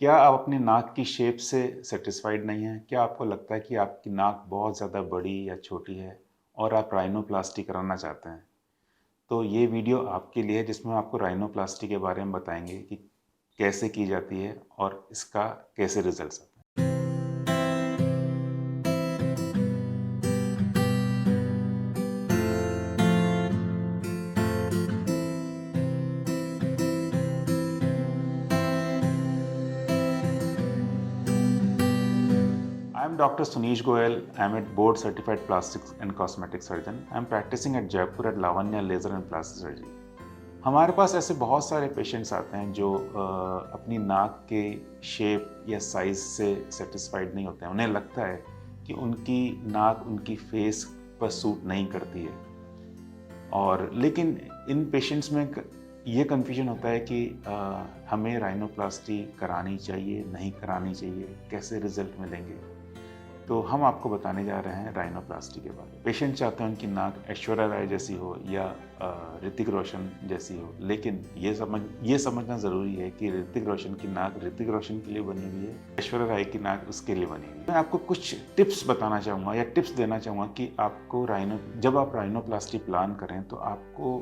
क्या आप अपनी नाक की शेप से सैटिस्फाइड नहीं हैं? क्या आपको लगता है कि आपकी नाक बहुत ज़्यादा बड़ी या छोटी है और आप राइनोप्लास्टी कराना चाहते हैं? तो ये वीडियो आपके लिए है जिसमें हम आपको राइनोप्लास्टी के बारे में बताएँगे कि कैसे की जाती है और इसका कैसे रिज़ल्ट्स आते हैं। I am Dr. Sunish Goyal. I am a board certified plastics and cosmetic surgeon. I am practicing at Jaipur at Lavanya Laser and Plastic Surgery. हमारे पास ऐसे बहुत सारे पेशेंट्स आते हैं जो अपनी नाक के शेप या साइज़ से सेटिस्फाइड नहीं होते हैं। उन्हें लगता है कि उनकी नाक उनकी फेस पर सूट नहीं करती है और लेकिन इन पेशेंट्स में ये कन्फ्यूजन होता है कि हमें राइनोप्लास्टी करानी चाहिए, नहीं करानी चाहिए, कैसे रिज़ल्ट मिलेंगे। तो हम आपको बताने जा रहे हैं राइनोप्लास्टी के बारे में। पेशेंट चाहते हैं उनकी नाक ऐश्वर्या राय जैसी हो या ऋतिक रोशन जैसी हो, लेकिन ये समझना ज़रूरी है कि ऋतिक रोशन की नाक ऋतिक रोशन के लिए बनी हुई है, ऐश्वर्या राय की नाक उसके लिए बनी हुई है। मैं आपको कुछ टिप्स बताना चाहूँगा या टिप्स देना चाहूँगा कि आपको जब आप राइनोप्लास्टी प्लान करें तो आपको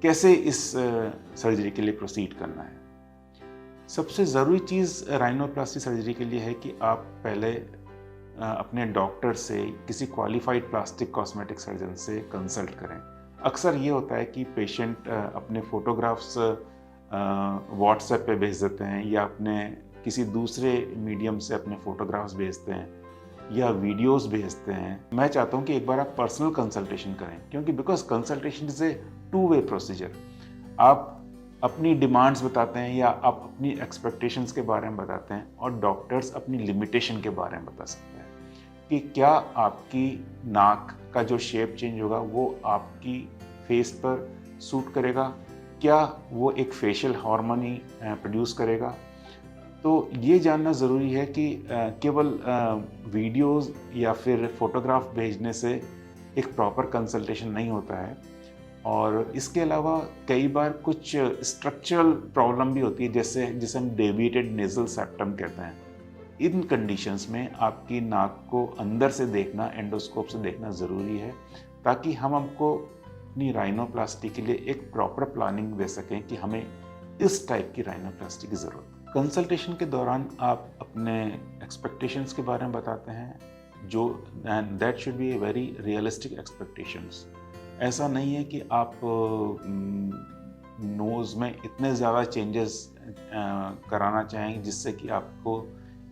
कैसे इस सर्जरी के लिए प्रोसीड करना है। सबसे ज़रूरी चीज़ राइनोप्लास्टी सर्जरी के लिए है कि आप पहले अपने डॉक्टर से, किसी क्वालिफाइड प्लास्टिक कॉस्मेटिक सर्जन से कंसल्ट करें। अक्सर ये होता है कि पेशेंट अपने फ़ोटोग्राफ्स व्हाट्सएप पे भेज देते हैं या अपने किसी दूसरे मीडियम से अपने फ़ोटोग्राफ्स भेजते हैं या वीडियोस भेजते हैं। मैं चाहता हूँ कि एक बार आप पर्सनल कंसल्टेशन करें, क्योंकि because consultation is a two way procedure. आप अपनी डिमांड्स बताते हैं या आप अपनी एक्सपेक्टेशंस के बारे में बताते हैं और डॉक्टर्स अपनी लिमिटेशन के बारे में बता सकते हैं कि क्या आपकी नाक का जो शेप चेंज होगा वो आपकी फेस पर सूट करेगा, क्या वो एक फेशियल हार्मोन ही प्रोड्यूस करेगा। तो ये जानना ज़रूरी है कि केवल वीडियोस या फिर फोटोग्राफ भेजने से एक प्रॉपर कंसल्टेशन नहीं होता है और इसके अलावा कई बार कुछ स्ट्रक्चरल प्रॉब्लम भी होती है, जैसे जिसे हम डेविएटेड नेज़ल सेप्टम कहते हैं। इन कंडीशंस में आपकी नाक को अंदर से देखना, एंडोस्कोप से देखना ज़रूरी है, ताकि हम आपको अपनी राइनोप्लास्टी के लिए एक प्रॉपर प्लानिंग दे सकें कि हमें इस टाइप की राइनोप्लास्टी की ज़रूरत है। कंसल्टेशन के दौरान आप अपने एक्सपेक्टेशंस के बारे में बताते हैं, जो and that should be a very realistic expectations. ऐसा नहीं है कि आप नोज़ में इतने ज़्यादा चेंजेस कराना चाहें जिससे कि आपको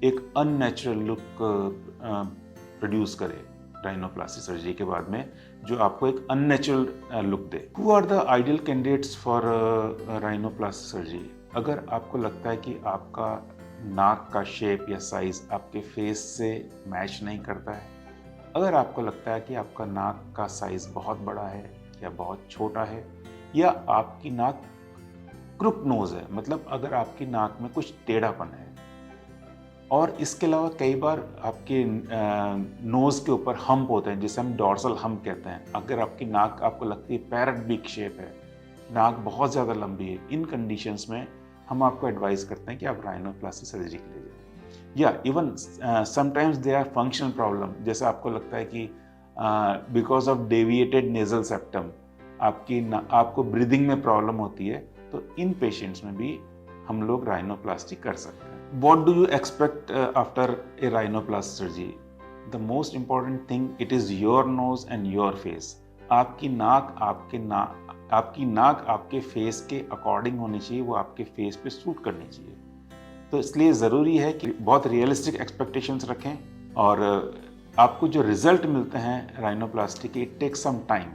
एक अननेचुरल लुक प्रोड्यूस करे राइनोप्लास्टी सर्जरी के बाद में, जो आपको एक अननेचुरल लुक दे। Who are the ideal candidates for rhinoplasty surgery? अगर आपको लगता है कि आपका नाक का शेप या साइज़ आपके फेस से मैच नहीं करता है, अगर आपको लगता है कि आपका नाक का साइज़ बहुत बड़ा है या बहुत छोटा है, या आपकी नाक क्रुक नोज़ है, मतलब अगर आपकी नाक में कुछ टेढ़ापन है, और इसके अलावा कई बार आपके नोज़ के ऊपर हम्प होते हैं जिसे हम डॉर्सल हम्प कहते हैं। अगर आपकी नाक आपको लगती है पैरट बिग शेप है, नाक बहुत ज़्यादा लंबी है, इन कंडीशंस में हम आपको एडवाइस करते हैं कि आप राइनोप्लास्टी सर्जरी के लिए जाएं। या even sometimes they are functional problem, जैसे आपको लगता है कि because of deviated nasal septum आपको ब्रीदिंग में प्रॉब्लम होती है, तो इन पेशेंट्स में भी हम लोग राइनोप्लास्टी कर सकते हैं। What do you expect after a rhinoplasty surgery? The most important thing, it is your nose and your face. आपकी नाक आपके फेस के अकॉर्डिंग होनी चाहिए, वो आपके फेस पे सूट करनी चाहिए। तो इसलिए ज़रूरी है कि बहुत रियलिस्टिक एक्सपेक्टेशंस रखें और आपको जो रिज़ल्ट मिलते हैं राइनोप्लास्टी के, इट टेक्स सम टाइम।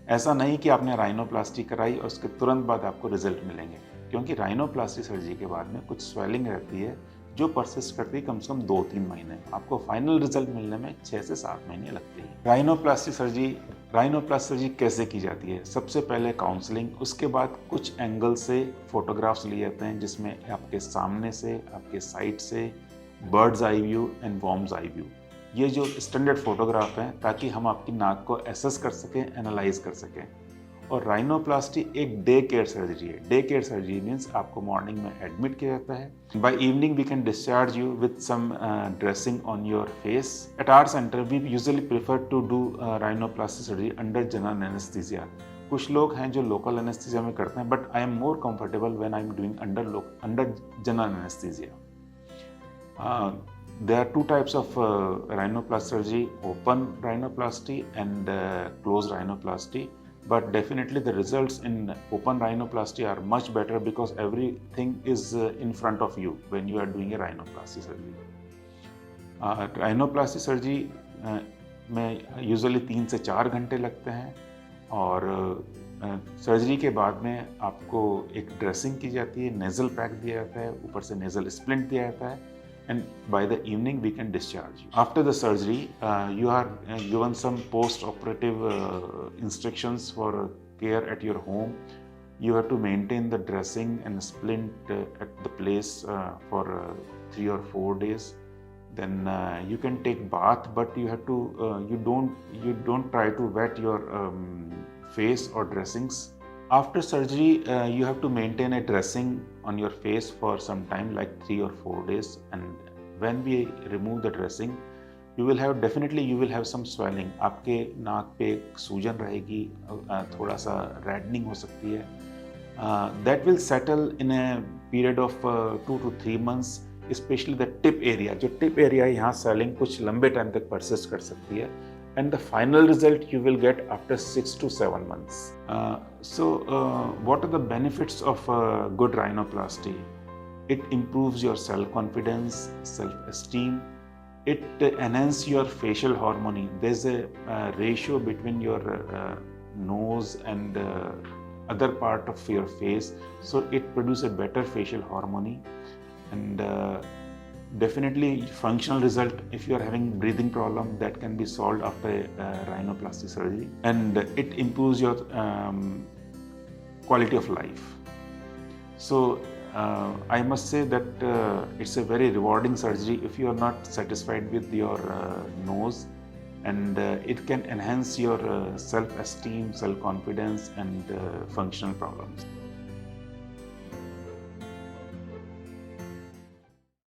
ऐसा नहीं कि आपने राइनोप्लास्टी कराई और उसके तुरंत बाद आपको रिजल्ट मिलेंगे, क्योंकि राइनोप्लास्टी सर्जरी के बाद में कुछ स्वेलिंग रहती है जो परसिस्ट करती है कम से कम 2-3 महीने। आपको फाइनल रिजल्ट मिलने में 6 से 7 महीने लगते हैं। राइनोप्लास्टी सर्जरी कैसे की जाती है? सबसे पहले काउंसलिंग, उसके बाद कुछ एंगल से फोटोग्राफ्स लिए जाते हैं जिसमें आपके सामने से, आपके साइड से, birds eye view and worms eye view, ये जो स्टैंडर्ड फोटोग्राफ हैं, ताकि हम आपकी नाक को एसेस कर सकें, एनालाइज कर सकें। और राइनोप्लास्टी एक डे केयर सर्जरी है। डे केयर सर्जरी मीन्स आपको मॉर्निंग में एडमिट किया जाता है। By evening we can discharge you with some dressing on your face. At our centre we usually prefer to do rhinoplasty surgery under general anaesthesia. कुछ लोग हैं जो local anaesthesia में करते हैं, but I am more comfortable when I am doing under general anaesthesia. There are two types of rhinoplasty surgery: open rhinoplasty and closed rhinoplasty. But definitely the results in open rhinoplasty are much better because everything is in front of you when you are doing a rhinoplasty surgery. Rhinoplasty surgery में usually 3 से 4 घंटे लगते हैं और surgery के बाद में आपको एक ड्रेसिंग की जाती है, नेजल पैक दिया जाता है, ऊपर से नेजल स्प्लिंट दिया जाता है, and by the evening we can discharge you. After the surgery, you are given some post-operative instructions for care at your home. You have to maintain the dressing and splint at the place for 3 or 4 days. Then you can take bath, but you have to you don't try to wet your face or dressings. After surgery, you have to maintain a dressing on your face for some time, like 3 or 4 days. And when we remove the dressing, you will have some swelling. आपके नाक पे सूजन रहेगी, थोड़ा सा reddening हो सकती है. That will settle in a period of 2 to 3 months, especially the tip area. जो tip area है, यहाँ swelling कुछ लंबे टाइम तक persist कर सकती है. And the final result you will get after 6 to 7 months. What are the benefits of good rhinoplasty? It improves your self-confidence, self-esteem. It enhances your facial harmony. There's a ratio between your nose and other part of your face. So it produces a better facial harmony. And definitely functional result. If you are having breathing problem, that can be solved after rhinoplasty surgery, and it improves your quality of life. So I must say that it's a very rewarding surgery if you are not satisfied with your nose, and it can enhance your self-esteem, self-confidence, and functional problems.